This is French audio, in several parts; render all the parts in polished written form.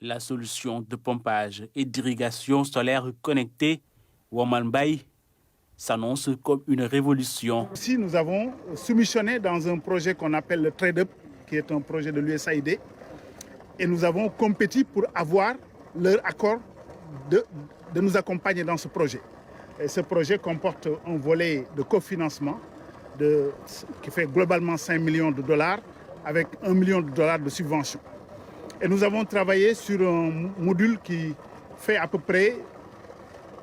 La solution de pompage et d'irrigation solaire connectée, Woman Bay, s'annonce comme une révolution. Ici, nous avons soumissionné dans un projet qu'on appelle le Trade Up, qui est un projet de l'USAID, et nous avons compétit pour avoir leur accord de nous accompagner dans ce projet. Et ce projet comporte un volet de cofinancement qui fait globalement 5 millions de dollars avec 1 million de dollars de subvention. Et nous avons travaillé sur un module qui fait à peu près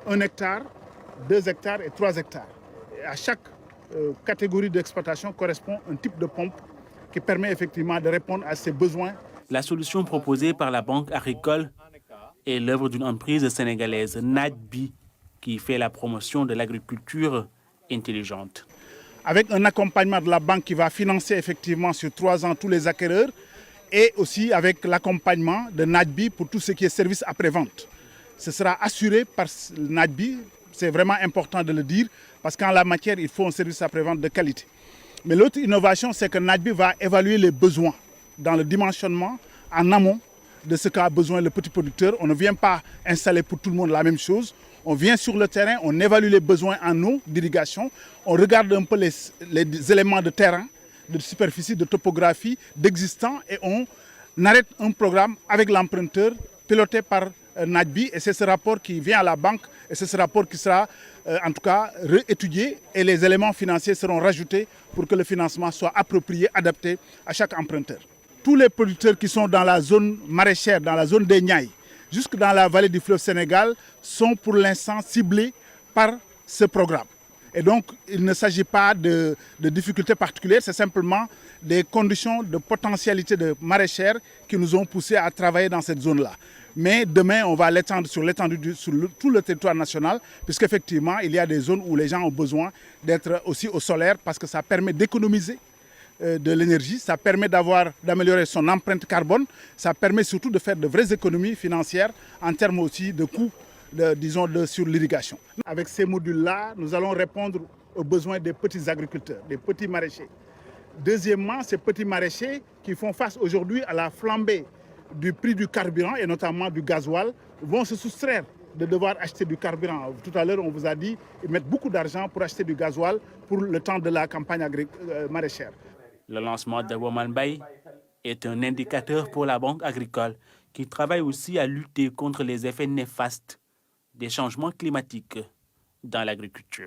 1 hectare, 2 hectares et 3 hectares. Et à chaque catégorie d'exploitation correspond un type de pompe qui permet effectivement de répondre à ces besoins. La solution proposée par la Banque agricole est l'œuvre d'une entreprise sénégalaise, NADBI, qui fait la promotion de l'agriculture intelligente. Avec un accompagnement de la banque qui va financer effectivement sur 3 ans tous les acquéreurs et aussi avec l'accompagnement de NADBI pour tout ce qui est service après-vente. Ce sera assuré par NADBI, c'est vraiment important de le dire, parce qu'en la matière, il faut un service après-vente de qualité. Mais l'autre innovation, c'est que NADBI va évaluer les besoins dans le dimensionnement en amont de ce qu'a besoin le petit producteur. On ne vient pas installer pour tout le monde la même chose. On vient sur le terrain, on évalue les besoins en eau d'irrigation, on regarde un peu les éléments de terrain, de superficie, de topographie, d'existant, et on arrête un programme avec l'emprunteur piloté par NADBI, et c'est ce rapport qui vient à la banque, et c'est ce rapport qui sera en tout cas réétudié, et les éléments financiers seront rajoutés pour que le financement soit approprié, adapté à chaque emprunteur. Tous les producteurs qui sont dans la zone maraîchère, dans la zone des Niayes, jusque dans la vallée du fleuve Sénégal, sont pour l'instant ciblés par ce programme. Et donc, il ne s'agit pas de difficultés particulières, c'est simplement des conditions de potentialité de maraîchère qui nous ont poussés à travailler dans cette zone-là. Mais demain, on va l'étendre sur tout le territoire national, puisqu'effectivement, il y a des zones où les gens ont besoin d'être aussi au solaire, parce que ça permet d'économiser de l'énergie, ça permet d'améliorer son empreinte carbone, ça permet surtout de faire de vraies économies financières en termes aussi de coûts, sur l'irrigation. Avec ces modules-là, nous allons répondre aux besoins des petits agriculteurs, des petits maraîchers. Deuxièmement, ces petits maraîchers qui font face aujourd'hui à la flambée du prix du carburant et notamment du gasoil vont se soustraire de devoir acheter du carburant. Tout à l'heure, on vous a dit qu'ils mettent beaucoup d'argent pour acheter du gasoil pour le temps de la campagne maraîchère. Le lancement de Woman Bay est un indicateur pour la Banque agricole qui travaille aussi à lutter contre les effets néfastes des changements climatiques dans l'agriculture.